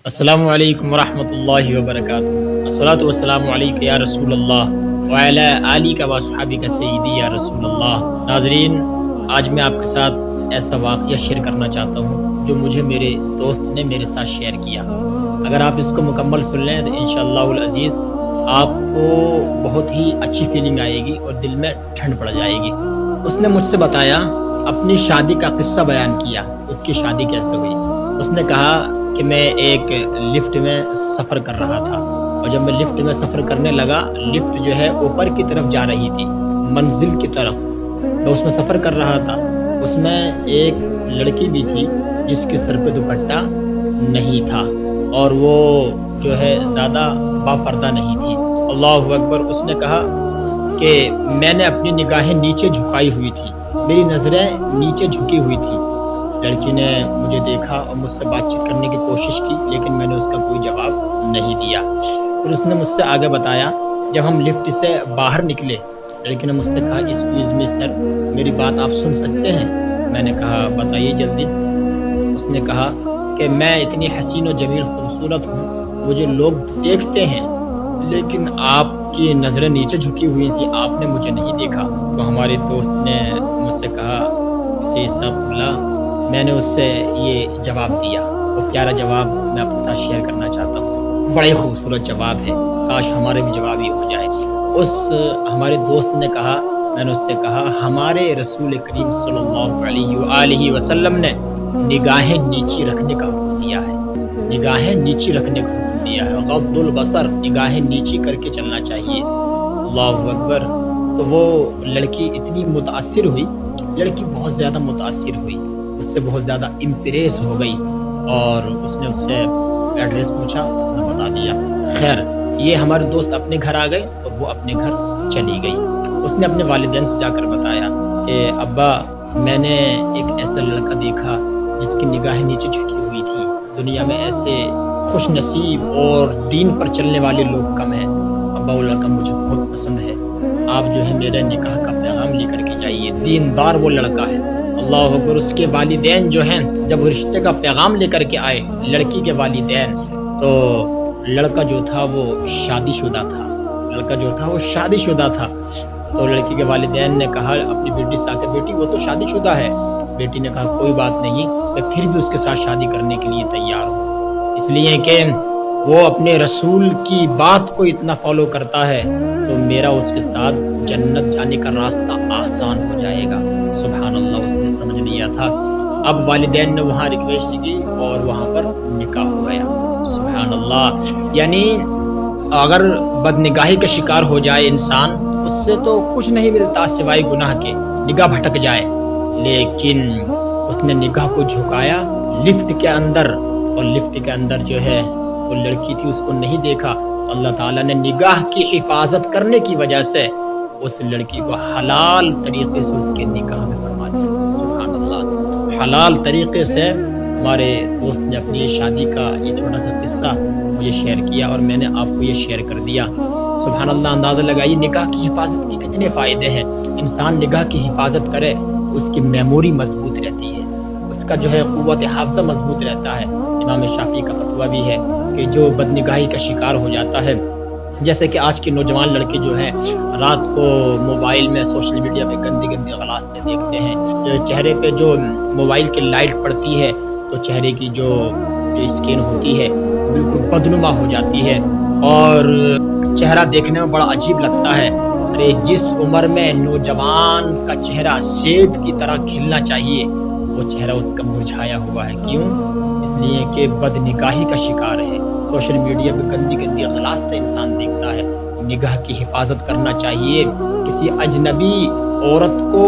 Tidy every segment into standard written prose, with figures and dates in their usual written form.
السلام علیکم ورحمۃ اللہ وبرکاتہ۔ الصلاۃ والسلام علیک یا رسول اللہ وعلی آلک و صحابک سیدی یا رسول اللہ۔ ناظرین، آج میں آپ کے ساتھ ایسا واقعہ شیئر کرنا چاہتا ہوں جو مجھے میرے دوست نے میرے ساتھ شیئر کیا۔ اگر آپ اس کو مکمل سن لیں تو انشاءاللہ العزیز آپ کو بہت ہی اچھی فیلنگ آئے گی اور دل میں ٹھنڈ پڑ جائے گی۔ اس نے مجھ سے بتایا، اپنی شادی کا قصہ بیان کیا، اس کی شادی کیسے ہوئی۔ اس نے کہا کہ میں ایک لفٹ میں سفر کر رہا تھا، اور جب میں لفٹ میں سفر کرنے لگا، لفٹ جو ہے اوپر کی طرف جا رہی تھی، منزل کی طرف۔ میں اس میں سفر کر رہا تھا، اس میں ایک لڑکی بھی تھی جس کے سر پہ دوپٹہ نہیں تھا، اور وہ جو ہے زیادہ با پردہ نہیں تھی۔ اللہ اکبر۔ اس نے کہا کہ میں نے اپنی نگاہیں نیچے جھکائی ہوئی تھی، میری نظریں نیچے جھکی ہوئی تھی۔ لڑکی نے مجھے دیکھا اور مجھ سے بات چیت کرنے کی کوشش کی، لیکن میں نے اس کا کوئی جواب نہیں دیا۔ پھر اس نے مجھ سے آگے بتایا، جب ہم لفٹ سے باہر نکلے، لڑکی نے مجھ سے کہا، ایکسکیوز می سر، میری بات آپ سن سکتے ہیں؟ میں نے کہا بتائیے جلدی۔ اس نے کہا کہ میں اتنی حسین و جمیل خوبصورت ہوں، مجھے لوگ دیکھتے ہیں، لیکن آپ کی نظریں نیچے جھکی ہوئی تھی، آپ نے مجھے نہیں دیکھا۔ تو ہمارے دوست نے مجھ سے کہا، سی صاحب اللہ، میں نے اس سے یہ جواب دیا، وہ پیارا جواب میں آپ کے ساتھ شیئر کرنا چاہتا ہوں۔ بڑا ہی خوبصورت جواب ہے، کاش ہمارے بھی جواب یہ ہو جائے۔ اس ہمارے دوست نے کہا، میں نے اس سے کہا، ہمارے رسول کریم صلی اللہ علیہ وآلہ وسلم نے نگاہیں نیچی رکھنے کا حکم دیا ہے، نگاہیں نیچی رکھنے کا حکم دیا ہے، غض البصر، نگاہیں نیچی کر کے چلنا چاہیے۔ اللہ اکبر۔ تو وہ لڑکی اتنی متاثر ہوئی، لڑکی بہت زیادہ متاثر ہوئی، اس سے بہت زیادہ امپریس ہو گئی، اور اس نے اس سے ایڈریس پوچھا، اس نے بتا دیا۔ خیر، یہ ہمارے دوست اپنے گھر آ گئے اور وہ اپنے گھر چلی گئی۔ اس نے اپنے والدین سے جا کر بتایا کہ ابا، میں نے ایک ایسا لڑکا دیکھا جس کی نگاہیں نیچے جھکی ہوئی تھی، دنیا میں ایسے خوش نصیب اور دین پر چلنے والے لوگ کم ہیں، ابا وہ لڑکا مجھے بہت پسند ہے، آپ جو ہے میرے نکاح کا پیغام لے کر کے جائیے، دیندار وہ لڑکا ہے۔ اللہ اکبر۔ اس کے والدین جو ہیں، جب رشتے کا پیغام لے کر کے آئے لڑکی کے والدین، تو لڑکا جو تھا وہ شادی شدہ تھا، لڑکا جو تھا وہ شادی شدہ تھا۔ تو لڑکی کے والدین نے کہا اپنی بیٹی سے کہ بیٹی وہ تو شادی شدہ ہے۔ بیٹی نے کہا کوئی بات نہیں، میں پھر بھی اس کے ساتھ شادی کرنے کے لیے تیار ہوں، اس لیے کہ وہ اپنے رسول کی بات کو اتنا فالو کرتا ہے تو میرا اس کے ساتھ جنت جانے کا راستہ آسان ہو جائے گا۔ سبحان اللہ، اس نے سمجھ لیا تھا۔ اب والدین نے وہاں ریکویسٹ کی اور وہاں پر نکاح ہو گیا۔ سبحان اللہ۔ یعنی اگر بدنگاہی کا شکار ہو جائے انسان، اس سے تو کچھ نہیں ملتا سوائے گناہ کے، نگاہ بھٹک جائے، لیکن اس نے نگاہ کو جھکایا لفٹ کے اندر، اور لفٹ کے اندر جو ہے وہ لڑکی تھی، اس کو نہیں دیکھا۔ اللہ تعالیٰ نے نگاہ کی حفاظت کرنے کی وجہ سے اس لڑکی کو حلال طریقے سے اس کے نکاح میں فرما دیا۔ سبحان اللہ، حلال طریقے سے۔ ہمارے دوست نے اپنی شادی کا یہ چھوٹا سا قصہ مجھے شیئر کیا اور میں نے آپ کو یہ شیئر کر دیا۔ سبحان اللہ۔ اندازہ لگائیے نگاہ کی حفاظت کے کتنے فائدے ہیں۔ انسان نگاہ کی حفاظت کرے تو اس کی میموری مضبوط رہتی ہے، اس کا جو ہے قوت حافظہ مضبوط رہتا ہے۔ امام شافعی کا فتویٰ بھی ہے کہ جو بدنگاہی کا شکار ہو جاتا ہے، جیسے کہ آج کے نوجوان لڑکے جو ہیں رات کو موبائل میں سوشل میڈیا پہ گندی گندی غلاستیں دیکھتے ہیں، چہرے پہ جو موبائل کی لائٹ پڑتی ہے تو چہرے کی جو اسکن ہوتی ہے بالکل بدنما ہو جاتی ہے، اور چہرہ دیکھنے میں بڑا عجیب لگتا ہے۔ ارے جس عمر میں نوجوان کا چہرہ سیب کی طرح کھلنا چاہیے، وہ چہرہ اس کا مرجھایا ہوا ہے۔ کیوں؟ اس لیے کہ بدنگاہی کا شکار ہے، سوشل میڈیا پہ گندی گندی غلاستیں انسان دیکھتا ہے۔ نگاہ کی حفاظت کرنا چاہیے، کسی اجنبی عورت کو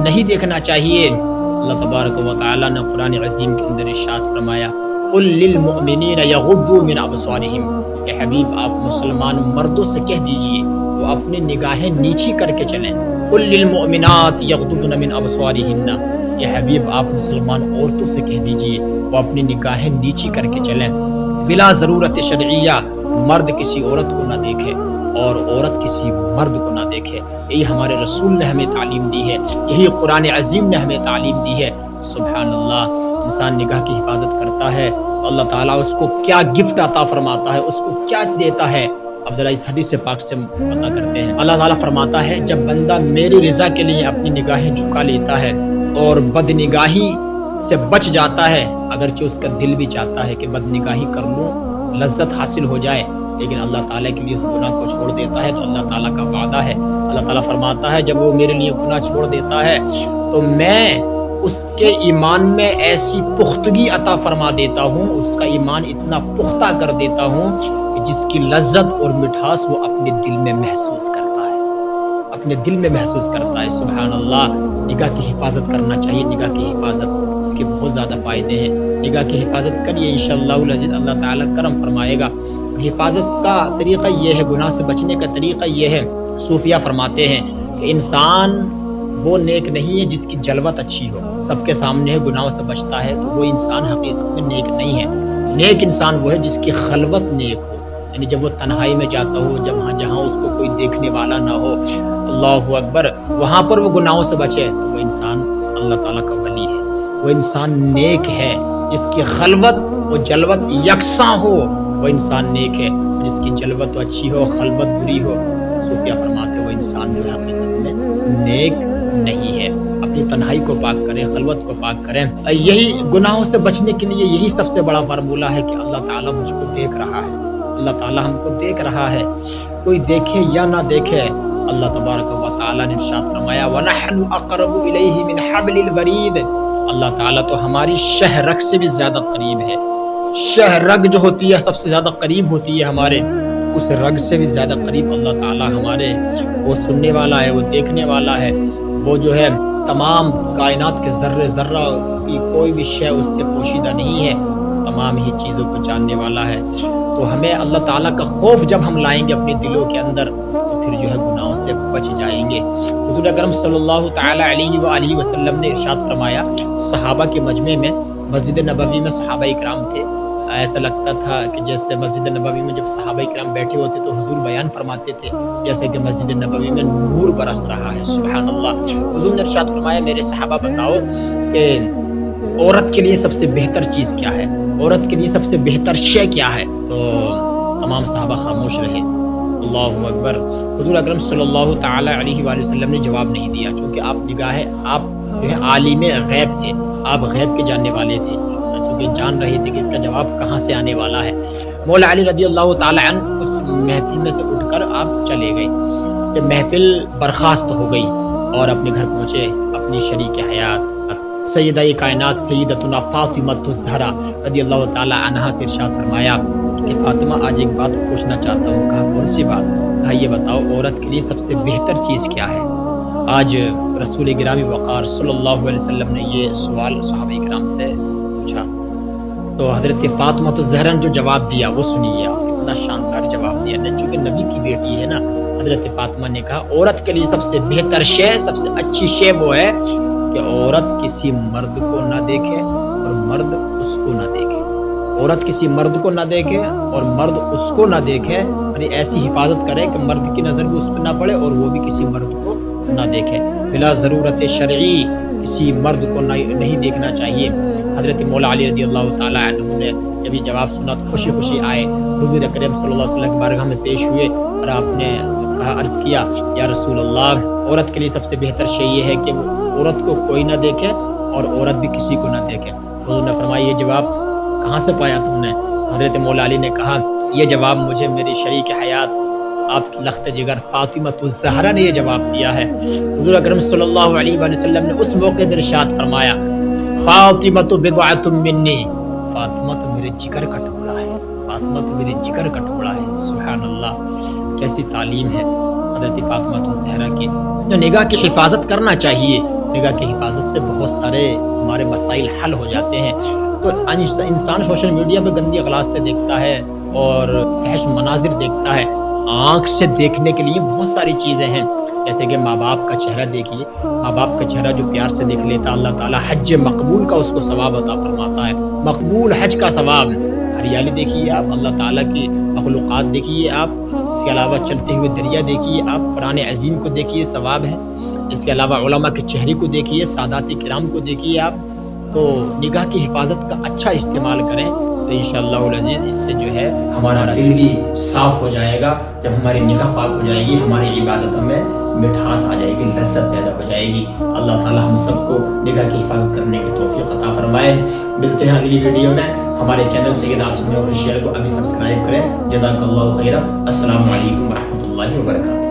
نہیں دیکھنا چاہیے۔ اللہ تبارک و تعالی نے قرآن عظیم کے اندر ارشاد فرمایا، قل للمؤمنین یغضوا من ابصارہم، کہ حبیب آپ مسلمان مردوں سے کہہ دیجئے وہ اپنی نگاہیں نیچی کر کے چلیں۔ قل للمؤمنات یغضضن من ابصارہن، یہ حبیب آپ مسلمان عورتوں سے کہہ دیجئے وہ اپنی نگاہیں نیچی کر کے چلیں۔ بلا ضرورت شرعیہ، مرد کسی عورت کو نہ دیکھے اور عورت کسی مرد کو نہ دیکھے۔ یہی ہمارے رسول نے ہمیں تعلیم دی ہے، یہی قرآن عظیم نے ہمیں تعلیم دی ہے۔ سبحان اللہ۔ انسان نگاہ کی حفاظت کرتا ہے تو اللہ تعالیٰ اس کو کیا گفٹ عطا فرماتا ہے، اس کو کیا دیتا ہے۔ اب ذرا اس حدیث سے پاک سے پتہ کرتے ہیں۔ اللہ تعالیٰ فرماتا ہے جب بندہ میری رضا کے لیے اپنی نگاہیں جھکا لیتا ہے اور بد نگاہی سے بچ جاتا ہے، اگرچہ اس کا دل بھی چاہتا ہے کہ بد نگاہی کر لوں، لذت حاصل ہو جائے، لیکن اللہ تعالیٰ کے لیے اس گناہ کو چھوڑ دیتا ہے تو اللہ تعالیٰ کا وعدہ ہے، اللہ تعالیٰ فرماتا ہے جب وہ میرے لیے گناہ چھوڑ دیتا ہے تو میں اس کے ایمان میں ایسی پختگی عطا فرما دیتا ہوں، اس کا ایمان اتنا پختہ کر دیتا ہوں کہ جس کی لذت اور مٹھاس وہ اپنے دل میں محسوس کرتا ہے، اپنے دل میں محسوس کرتا ہے۔ سبحان اللہ، نگاہ کی حفاظت کرنا چاہیے۔ نگاہ کی حفاظت، اس کے بہت زیادہ فائدے ہیں۔ نگاہ کی حفاظت کریے، انشاءاللہ العزیز اللہ تعالیٰ کرم فرمائے گا۔ حفاظت کا طریقہ یہ ہے، گناہ سے بچنے کا طریقہ یہ ہے، صوفیہ فرماتے ہیں کہ انسان وہ نیک نہیں ہے جس کی جلوت اچھی ہو، سب کے سامنے گناہوں سے بچتا ہے تو وہ انسان حقیقت میں نیک نہیں ہے۔ نیک انسان وہ ہے جس کی خلوت نیک ہو، یعنی جب وہ تنہائی میں جاتا ہو، جہاں اس کو کوئی دیکھنے والا نہ ہو، اللہ اکبر، وہاں پر وہ گناہوں سے بچے تو وہ انسان اللہ تعالیٰ کا ولی ہے، وہ انسان نیک ہے۔ جس کی خلوت و جلوت یکساں ہو وہ انسان نیک ہے، جس کی جلوت اچھی ہو، خلوت بری ہو، صوفیہ فرماتے وہ انسان جو حقیقت میں نیک نہیں ہے۔ اپنی تنہائی کو پاک کریں، خلوت کو پاک کریں۔ یہی گناہوں سے بچنے کے لیے یہی سب سے بڑا فارمولہ ہے کہ اللہ تعالیٰ مجھ کو دیکھ رہا ہے، اللہ تعالیٰ ہم کو دیکھ رہا ہے، کوئی دیکھے یا نہ دیکھے، اللہ تبارک و تعالیٰ نے ارشاد فرمایا وَنَحْنُ أَقْرَبُ إِلَيْهِ مِنْ حَبْلِ الْوَرِيدِ، اللہ تعالیٰ تو ہماری شہ رگ سے بھی زیادہ قریب ہے۔ شہ رگ جو ہوتی ہے سب سے زیادہ قریب ہوتی ہے ہمارے، اس رگ سے بھی زیادہ قریب اللہ تعالیٰ ہمارے، وہ سننے والا ہے، وہ دیکھنے والا ہے، وہ جو ہے تمام کائنات کے ذرے ذرہ کی کوئی بھی شے اس سے پوشیدہ نہیں ہے، تمام ہی چیزوں کو جاننے والا ہے۔ تو ہمیں اللہ تعالیٰ کا خوف جب ہم لائیں گے اپنے دلوں کے اندر تو پھر جو ہے گناہوں سے بچ جائیں گے۔ حضور اکرم صلی اللہ تعالیٰ علیہ وآلہ وسلم نے ارشاد فرمایا، صحابہ کے مجمع میں مسجد نبوی میں صحابہ اکرام تھے، ایسا لگتا تھا کہ جیسے مسجد نبوی میں جب صحابہ اکرام بیٹھے ہوتے تو حضور بیان فرماتے تھے جیسے کہ مسجد نبوی میں نور برس رہا ہے۔ سبحان اللہ، حضور نے ارشاد فرمایا میرے صحابہ بتاؤ کہ عورت کے لیے سب سے بہتر چیز کیا ہے، عورت کے لیے سب سے بہتر شے کیا ہے؟ تو تمام صحابہ خاموش رہے۔ اللہ اکبر، حضور اکرم صلی اللہ تعالی علیہ وآلہ وسلم نے جواب نہیں دیا، چونکہ آپ جو ہے عالم غیب تھے، آپ غیب کے جاننے والے تھے، چونکہ جان رہے تھے کہ اس کا جواب کہاں سے آنے والا ہے۔ مولا علی رضی اللہ تعالی عنہ اس محفل میں سے اٹھ کر آپ چلے گئے، جب محفل برخاست ہو گئی اور اپنے گھر پہنچے، اپنی شریک حیات سیدہ کائنات سیدتنا فاطمہ الزہرا رضی اللہ تعالی عنہا سے ارشاد فرمایا کہ فاطمہ آج ایک بات پوچھنا چاہتا ہوں۔ کہا کون سی بات؟ کہا یہ بتاؤ عورت کے لیے سب سے بہتر چیز کیا ہے؟ آج رسول گرامی وقار صلی اللہ علیہ وسلم نے یہ سوال صحابہ کرام سے پوچھا تو حضرت فاطمہ الزہرا نے جو جواب دیا وہ سنیے آپ، اتنا شاندار جواب دیا نا، چونکہ نبی کی بیٹی ہے نا۔ حضرت فاطمہ نے کہا عورت کے لیے سب سے بہتر شے، سب سے اچھی شے وہ ہے کہ عورت کسی مرد کو نہ دیکھے اور مرد اس کو نہ دیکھے، عورت کسی مرد کو نہ دیکھے اور مرد اس کو نہ دیکھے، یعنی ایسی حفاظت کرے کہ مرد کی نظر بھی اس پہ نہ پڑے اور وہ بھی کسی مرد کو نہ دیکھے، بلا ضرورت شرعی کسی مرد کو نہیں دیکھنا چاہیے۔ حضرت مولا علی رضی اللہ تعالی عنہ نے جب یہ جواب سنا تو خوشی خوشی آئے، حضور اکرم صلی اللہ علیہ وسلم کی بارگاہ میں پیش ہوئے اور آپ نے عرض کیا یا رسول اللہ، عورت کے لیے سب سے بہتر شے یہ ہے کہ وہ عورت کو کوئی نہ دیکھے اور عورت بھی کسی کو نہ دیکھے۔ حضور نے فرمایا یہ جواب کہاں سے پایا تم نے؟ حضرت مولا علی نے کہا یہ جواب مجھے میری شریک حیات آپ کی لخت جگر فاطمہ الزہرا نے یہ جواب دیا ہے۔ حضور اکرم صلی اللہ علیہ وآلہ وسلم نے اس موقع پر ارشاد فرمایا فاطمہ بضعۃ منی، فاطمہ تو میرے جگر کا ٹکڑا ہے، فاطمہ تو میرے جگر کا ٹکڑا ہے۔ سبحان اللہ، کیسی تعلیم ہے حضرت فاطمہ الزہرا کی۔ تو نگاہ کی حفاظت کرنا چاہیے، نگاہ کی حفاظت سے بہت سارے ہمارے مسائل حل ہو جاتے ہیں۔ تو انسان سوشل میڈیا پہ گندی اغلاستیں دیکھتا ہے اور فحش مناظر دیکھتا ہے، آنکھ سے دیکھنے کے لیے بہت ساری چیزیں ہیں، جیسے کہ ماں باپ کا چہرہ دیکھیے، ماں باپ کا چہرہ جو پیار سے دیکھ لیتا اللہ تعالیٰ حج مقبول کا اس کو ثواب عطا فرماتا ہے، مقبول حج کا ثواب۔ ہریالی دیکھیے آپ، اللہ تعالیٰ کی مخلوقات دیکھیے آپ، اس کے علاوہ چلتے ہوئے دریا دیکھیے آپ، قرآن عظیم کو دیکھیے ثواب ہے، اس کے علاوہ علماء کے چہرے کو دیکھیے، سادات کرام کو دیکھیے آپ، تو نگاہ کی حفاظت کا اچھا استعمال کریں تو انشاءاللہ العزیز اس سے جو ہے ہمارا دل بھی صاف ہو جائے گا. جب ہماری نگاہ پاک ہو جائے گی ہماری عبادتوں میں مٹھاس آ جائے گی, لذت پیدا ہو جائے گی. اللہ تعالی ہم سب کو نگاہ کی حفاظت کرنے کی توفیق عطا فرمائے. ملتے ہیں اگلی ویڈیو میں. ہمارے چینل سید عاصم آفیشیل کو ابھی سبسکرائب کریں. جزاک اللہ خیرہ. السلام علیکم ورحمۃ اللہ وبرکاتہ.